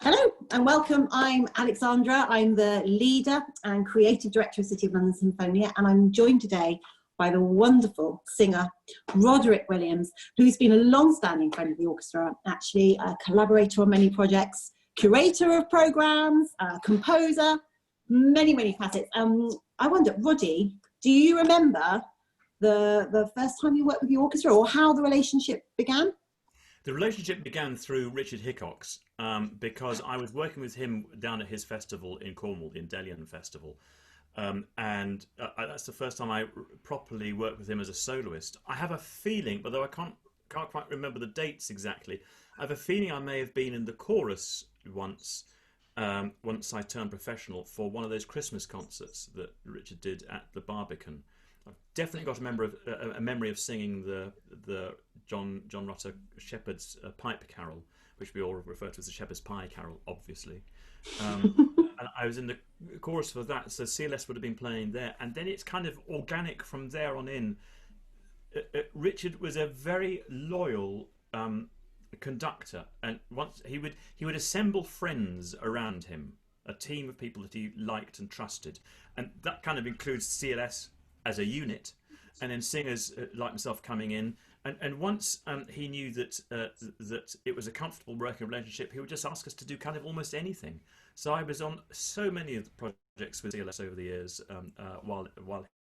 Hello and welcome. I'm Alexandra. I'm the leader and creative director of City of London Sinfonia, and I'm joined today by the wonderful singer Roderick Williams, who's been a long-standing friend of the orchestra, actually a collaborator on many projects, curator of programmes, composer, many facets. I wonder, Roddy, do you remember the first time you worked with the orchestra, or how the relationship began? The relationship began through Richard Hickox because I was working with him down at his festival in Cornwall, the Endelian Festival. That's the first time I properly worked with him as a soloist. I have a feeling, although I can't quite remember the dates exactly, I have a feeling I may have been in the chorus once, once I turned professional for one of those Christmas concerts that Richard did at the Barbican. I've definitely got a memory of singing the John Rutter Shepherd's Pipe Carol, which we all refer to as the Shepherd's Pie Carol, obviously. And I was in the chorus for that, so CLS would have been playing there, and then it's kind of organic from there on in. Richard was a very loyal conductor, and once he would assemble friends around him, a team of people that he liked and trusted, and that kind of includes CLS as a unit, and then singers like myself coming in. And once he knew that that it was a comfortable working relationship, he would just ask us to do kind of almost anything. So I was on so many of the projects with CLS over the years while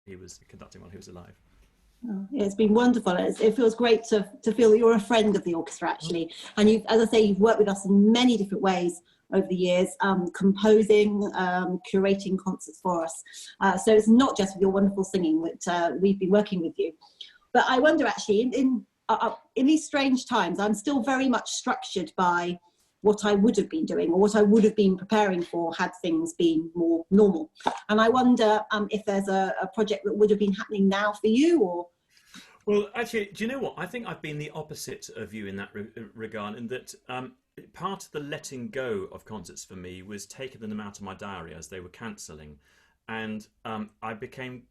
he was conducting, while he was alive. Oh, yeah, it's been wonderful. It feels great to feel that you're a friend of the orchestra, actually. And you've, as I say, you've worked with us in many different ways over the years, composing, curating concerts for us. So it's not just with your wonderful singing that we've been working with you. But I wonder, actually, in these strange times, I'm still very much structured by what I would have been doing or what I would have been preparing for had things been more normal. And I wonder if there's a project that would have been happening now for you, or... Well, actually, do you know what? I think I've been the opposite of you in that regard, in that part of the letting go of concerts for me was taking them out of my diary as they were cancelling. And I became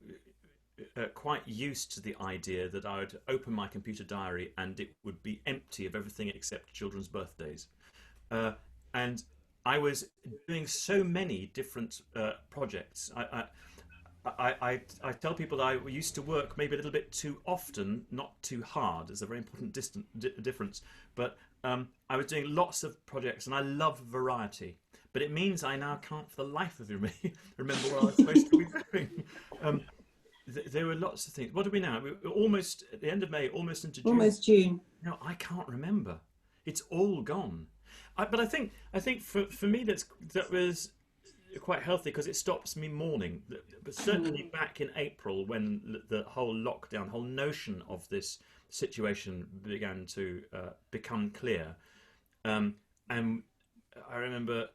quite used to the idea that I would open my computer diary and it would be empty of everything except children's birthdays. And I was doing so many different projects. I tell people that I used to work maybe a little bit too often, not too hard. There's a very important difference. But I was doing lots of projects, and I love variety. But it means I now can't, for the life of me, remember what I was supposed to be doing. There were lots of things. What are we now? We're almost at the end of May, almost into June. Almost June. No, I can't remember. It's all gone. But I think for me that was quite healthy because it stops me mourning. But certainly back in April, when the whole lockdown, whole notion of this situation began to become clear, and I remember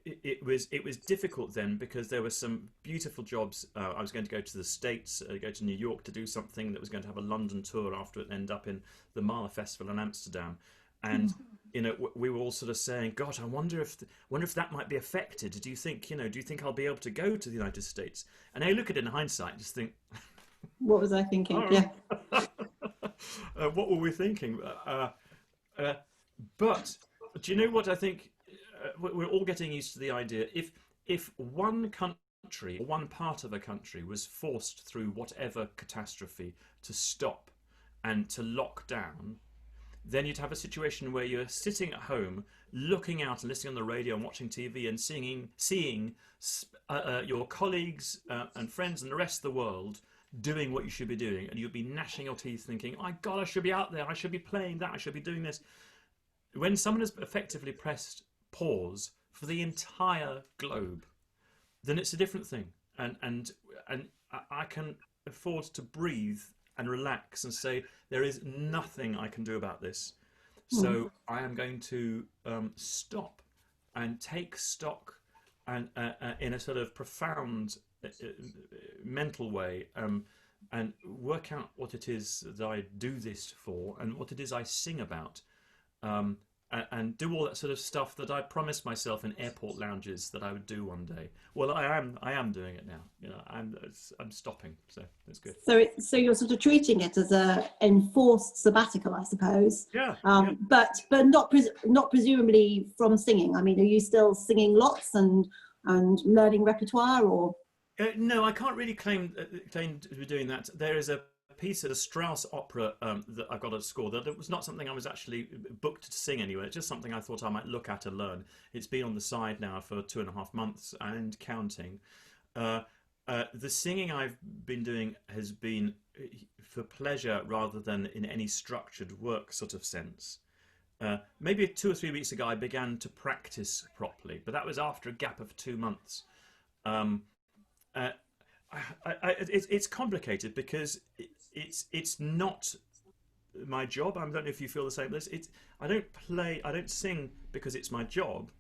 it was difficult then because there were some beautiful jobs. I was going to go to the States, go to New York to do something that was going to have a London tour after it, end up in the Mahler Festival in Amsterdam, and we were all sort of saying, "God, I wonder if that might be affected. Do you think I'll be able to go to the United States?" And I look at it in hindsight, just think, what was I thinking? Oh, yeah. What were we thinking? But do you know what I think? We're all getting used to the idea. If one country, or one part of a country, was forced through whatever catastrophe to stop and to lock down, then you'd have a situation where you're sitting at home, looking out and listening on the radio and watching TV and seeing your colleagues and friends and the rest of the world doing what you should be doing, and you'd be gnashing your teeth thinking, "My God, I should be out there, I should be playing that, I should be doing this." When someone has effectively pressed pause for the entire globe, then it's a different thing, and I can afford to breathe and relax and say there is nothing I can do about this. So I am going to stop and take stock, and in a sort of profound mental way, and work out what it is that I do this for and what it is I sing about. and do all that sort of stuff that I promised myself in airport lounges that I would do one day. Well, I am doing it now. You know, I'm stopping, so it's good. So you're sort of treating it as a enforced sabbatical, I suppose. Yeah. But not presumably from singing. I mean, are you still singing lots and learning repertoire, or? No, I can't really claim to be doing that. There is a piece at a Strauss opera that I've got to score. That it was not something I was actually booked to sing anyway. It's just something I thought I might look at and learn. It's been on the side now for 2.5 months and counting. The singing I've been doing has been for pleasure rather than in any structured work sort of sense. Maybe 2 or 3 weeks ago I began to practice properly, but that was after a gap of 2 months. It's complicated because it's not my job. I don't know if you feel the same. I don't sing because it's my job.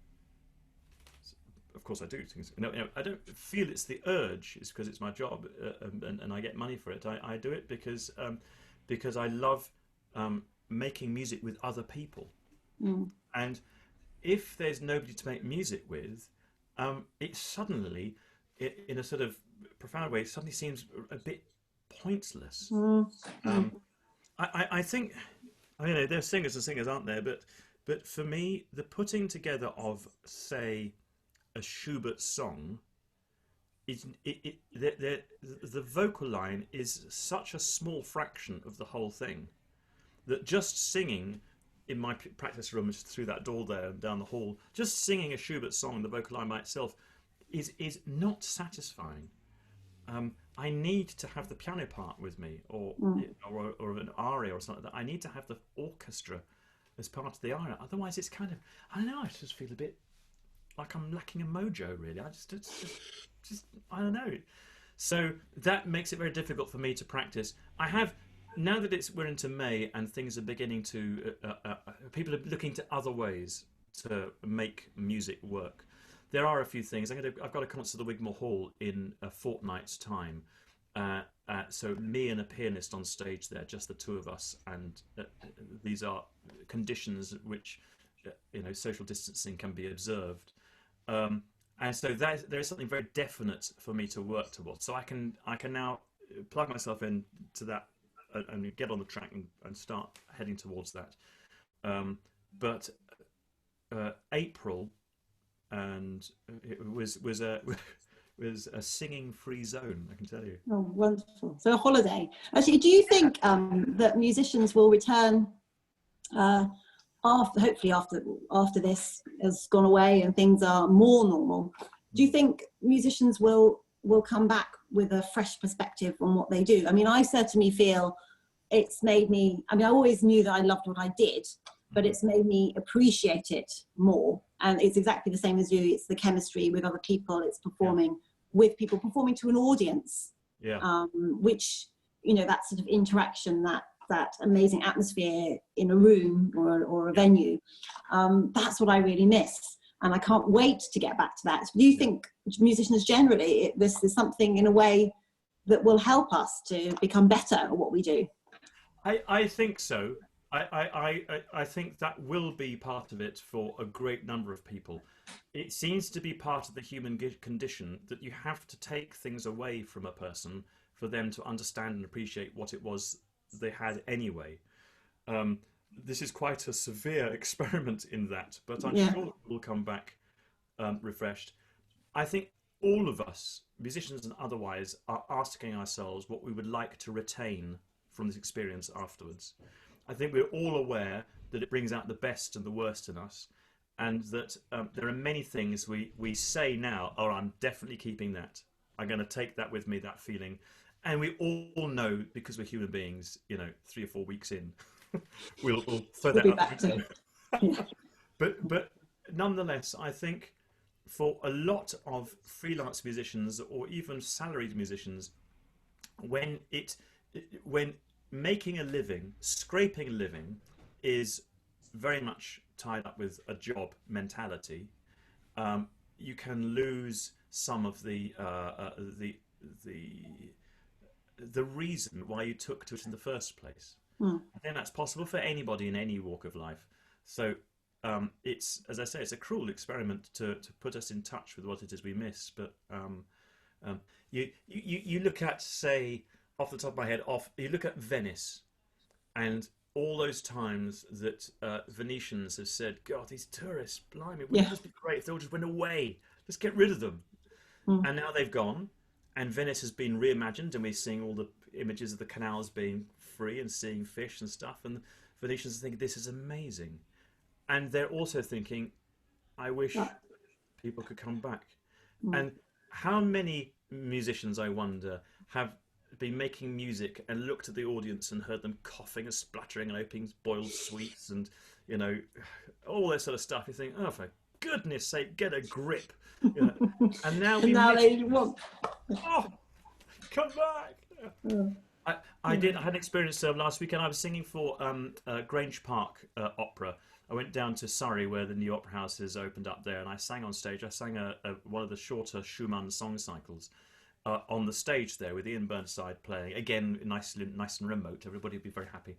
Of course I do things. No, I don't feel it's the urge. It's because it's my job, and I get money for it. I do it because I love making music with other people. And if there's nobody to make music with, it suddenly, in a sort of profound way, suddenly seems a bit pointless. I think, I know there's singers and singers, aren't there? But for me, the putting together of, say, a Schubert song, the vocal line is such a small fraction of the whole thing that just singing in my practice room through that door there and down the hall, just singing a Schubert song, the vocal line by itself, is not satisfying. I need to have the piano part with me, or an aria or something like that. I need to have the orchestra as part of the aria. Otherwise, it's kind of, I don't know, I just feel a bit like I'm lacking a mojo, really. I don't know. So that makes it very difficult for me to practice. I have, now that we're into May and things are beginning to, people are looking to other ways to make music work. There are a few things. I've got a concert at the Wigmore Hall in a fortnight's time. So me and a pianist on stage there, just the two of us, and these are conditions which, social distancing can be observed. And so there is something very definite for me to work towards. So I can now plug myself into that and get on the track and start heading towards that. But April, and it was a singing-free zone, I can tell you. Oh, wonderful! So a holiday. Actually, do you think that musicians will return hopefully after this has gone away and things are more normal? Do you think musicians will come back with a fresh perspective on what they do? I mean, I certainly feel it's made me. I mean, I always knew that I loved what I did, but it's made me appreciate it more. And it's exactly the same as you. It's the chemistry with other people. It's performing with people, performing to an audience. Which, that sort of interaction, that amazing atmosphere in a room or a venue. That's what I really miss. And I can't wait to get back to that. Do you think musicians generally, this is something in a way that will help us to become better at what we do? I think so. I think that will be part of it for a great number of people. It seems to be part of the human condition that you have to take things away from a person for them to understand and appreciate what it was they had anyway. This is quite a severe experiment in that, but I'm sure it will come back refreshed. I think all of us, musicians and otherwise, are asking ourselves what we would like to retain from this experience afterwards. I think we're all aware that it brings out the best and the worst in us, and that there are many things we say now, oh, I'm definitely keeping that. I'm going to take that with me, that feeling. And we all know, because we're human beings, 3 or 4 weeks in, we'll throw that up the window. But nonetheless, I think for a lot of freelance musicians or even salaried musicians, when making a living, scraping a living, is very much tied up with a job mentality, you can lose some of the reason why you took to it in the first place. I think that's possible for anybody in any walk of life. So it's, as I say, it's a cruel experiment to put us in touch with what it is we miss. But you look at, say, off the top of my head, you look at Venice, and all those times that Venetians have said, God, these tourists, blimey, wouldn't it just be great if they all just went away? Let's get rid of them. Mm. And now they've gone, and Venice has been reimagined, and we're seeing all the images of the canals being free and seeing fish and stuff, and Venetians think this is amazing. And they're also thinking, I wish people could come back. Mm. And how many musicians, I wonder, have been making music and looked at the audience and heard them coughing and spluttering and opening boiled sweets and, you know, all that sort of stuff. You think, oh, for goodness sake, get a grip. You know? And now they want. Oh, come back. I had an experience last weekend. I was singing for Grange Park Opera. I went down to Surrey, where the new opera house has opened up there, and I sang on stage. I sang one of the shorter Schumann song cycles on the stage there, with Ian Burnside playing. Again, nice and remote. Everybody would be very happy.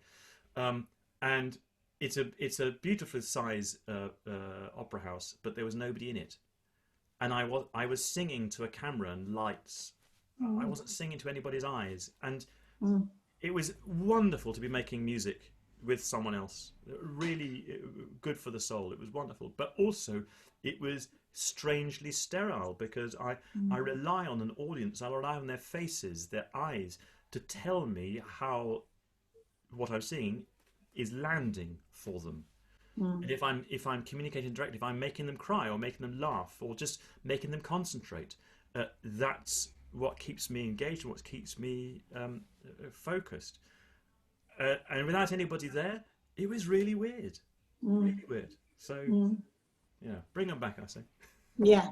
And it's a beautiful size opera house, but there was nobody in it. And I was singing to a camera and lights. I wasn't singing to anybody's eyes, and it was wonderful to be making music with someone else. Really good for the soul. It was wonderful, but also it was strangely sterile, because I rely on an audience. I rely on their faces, their eyes, to tell me how what I'm seeing is landing for them. And if I'm communicating directly, if I'm making them cry or making them laugh or just making them concentrate, that's what keeps me engaged and what keeps me focused. And without anybody there, it was really weird. Really weird. So, yeah, bring them back, I say. Yeah.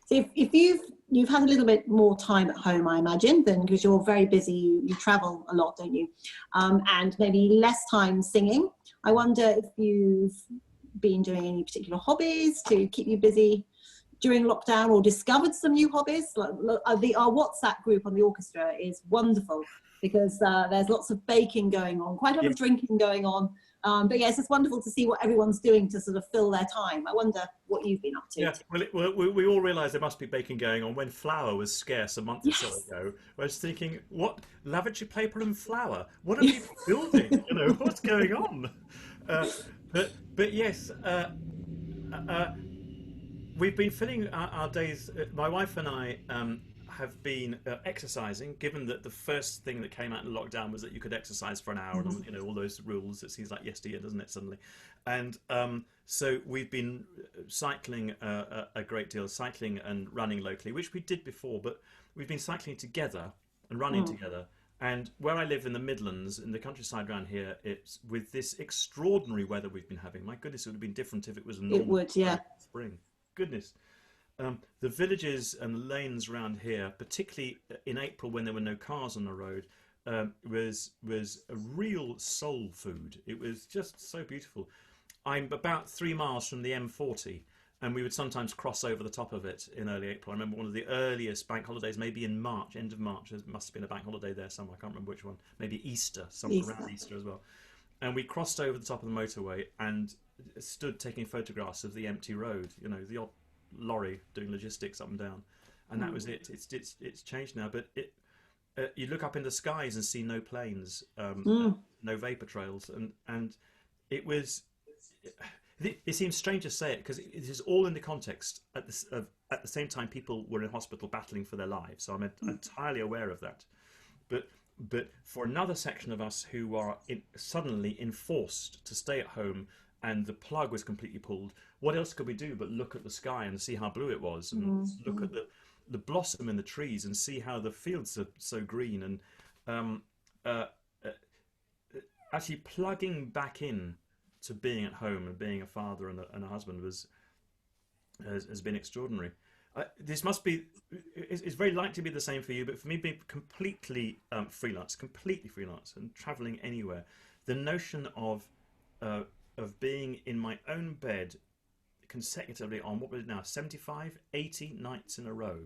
So if you've had a little bit more time at home, I imagine, then, because you're very busy, you travel a lot, don't you? And maybe less time singing. I wonder if you've been doing any particular hobbies to keep you busy during lockdown, or discovered some new hobbies. Like, our WhatsApp group on the orchestra is wonderful, because there's lots of baking going on, quite a lot of drinking going on. But yes, it's wonderful to see what everyone's doing to sort of fill their time. I wonder what you've been up to. Yeah, well, we all realised there must be baking going on when flour was scarce a month or so ago. I was thinking, what, lavatory paper and flour? What are people building? You know, what's going on? But yes, we've been filling our days. My wife and I have been exercising, given that the first thing that came out in lockdown was that you could exercise for an hour, and you know, all those rules. It seems like yesteryear, doesn't it, suddenly? And so we've been cycling a great deal, cycling and running locally, which we did before, but we've been cycling together and running together. And where I live in the Midlands, in the countryside around here, it's with this extraordinary weather we've been having. My goodness, it would have been different if it was a normal spring. Goodness. The villages and the lanes around here, particularly in April when there were no cars on the road, was a real soul food. It was just so beautiful. I'm about 3 miles from the M40, and we would sometimes cross over the top of it in early April. I remember one of the earliest bank holidays, maybe in March, end of March. There must have been a bank holiday there somewhere. I can't remember which one. Maybe Easter, something around Easter as well. And we crossed over the top of the motorway and stood taking photographs of the empty road. You know, the odd lorry doing logistics up and down, and that was it. It's changed now, but you look up in the skies and see no planes, no vapor trails, and it was. It seems strange to say it, because it is all in the context at the same time people were in hospital battling for their lives. So I'm entirely aware of that, but for another section of us who are suddenly enforced to stay at home, and the plug was completely pulled, what else could we do but look at the sky and see how blue it was, and look at the blossom in the trees and see how the fields are so green, and actually plugging back in to being at home and being a father and a husband has been extraordinary. This must be, it's very likely to be the same for you, but for me, being completely freelance and traveling anywhere, the notion of being in my own bed consecutively on, what was it now, 75, 80 nights in a row.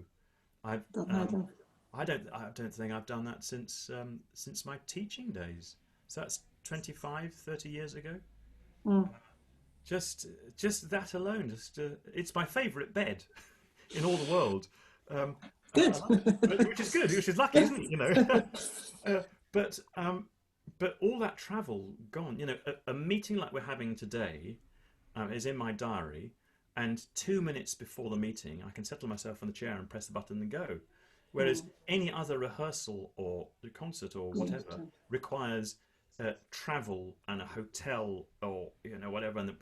I don't think I've done that since my teaching days. So that's 25, 30 years ago. just that alone, it's my favourite bed in all the world. Good. I love it. Which is good, which is lucky, isn't it? You know, but all that travel gone. You know, a meeting like we're having today is in my diary, and 2 minutes before the meeting, I can settle myself on the chair and press the button and go. Whereas any other rehearsal or concert or whatever requires travel and a hotel or whatever, and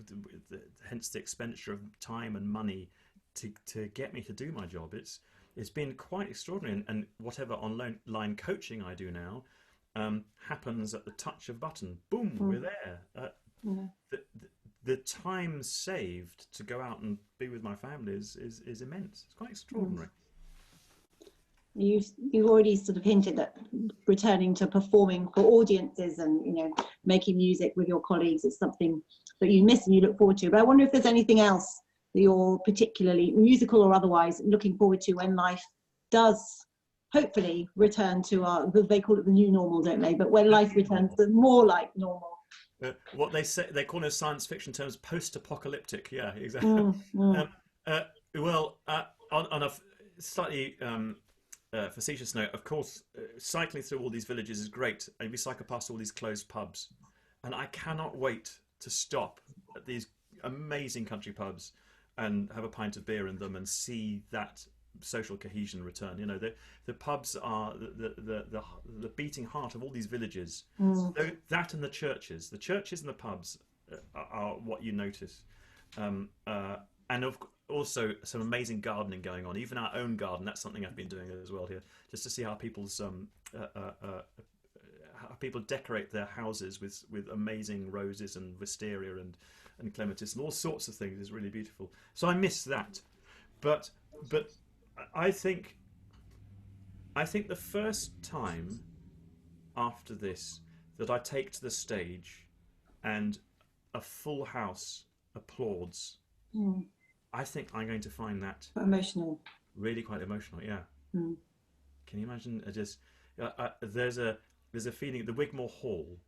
hence the expenditure of time and money to get me to do my job. It's been quite extraordinary, and whatever online coaching I do now happens at the touch of a button. Boom, we're there. The time saved to go out and be with my family is immense. It's quite extraordinary. You've already sort of hinted at returning to performing for audiences and making music with your colleagues. It's something that you miss and you look forward to. But I wonder if there's anything else that you're particularly, musical or otherwise, looking forward to when life does hopefully return to they call it the new normal, don't they? But when life returns to more like normal. What they call in science fiction terms post-apocalyptic. Yeah, exactly. Well, on a slightly facetious note, of course, cycling through all these villages is great, and we cycle past all these closed pubs, and I cannot wait to stop at these amazing country pubs and have a pint of beer in them and see that social cohesion return. You know, the pubs are the beating heart of all these villages. So that and the churches and the pubs are what you notice, and also some amazing gardening going on. Even our own garden, that's something I've been doing as well here, just to see how people's how people decorate their houses with amazing roses and wisteria and clematis and all sorts of things is really beautiful. So I miss that, but I think the first time after this that I take to the stage and a full house applauds, I think I'm going to find that emotional, really quite emotional. Yeah. Can you imagine? There's a feeling. The Wigmore Hall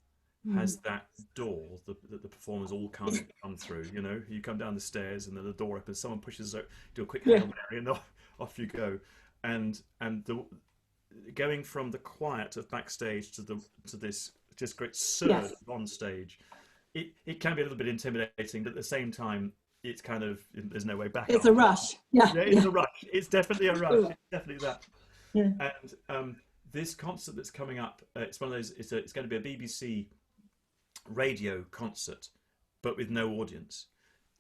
has that door that the performers all come through. You know, you come down the stairs and then the door opens. Someone pushes out, do a quick Hail Mary, and off you go. And going from the quiet of backstage to this just great surge on stage, it can be a little bit intimidating, but at the same time, it's kind of, there's no way back. It's a rush. Yeah, it's a rush. It's definitely a rush. It's definitely that. Yeah. And this concert that's coming up, it's one of those. It's going to be a BBC radio concert, but with no audience.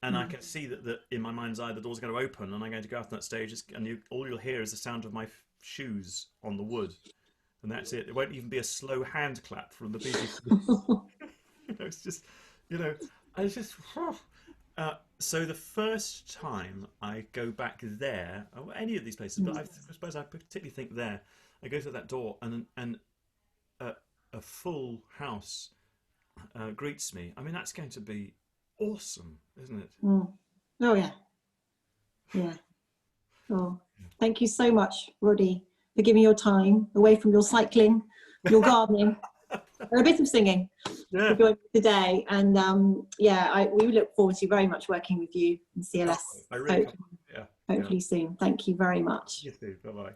And I can see that in my mind's eye, the door's going to open, and I'm going to go out on that stage, and all you'll hear is the sound of my shoes on the wood, and that's it. It won't even be a slow hand clap from the BBC. It's just, it's just. So the first time I go back there, or any of these places, but I suppose I particularly think there, I go through that door and a full house greets me. I mean, that's going to be awesome, isn't it? Oh yeah. Oh, thank you so much, Roddy, for giving your time away from your cycling, your gardening, and a bit of singing. For joining today, and we look forward to very much working with you in CLS. I really hopefully soon. Thank you very much. You too. Bye bye.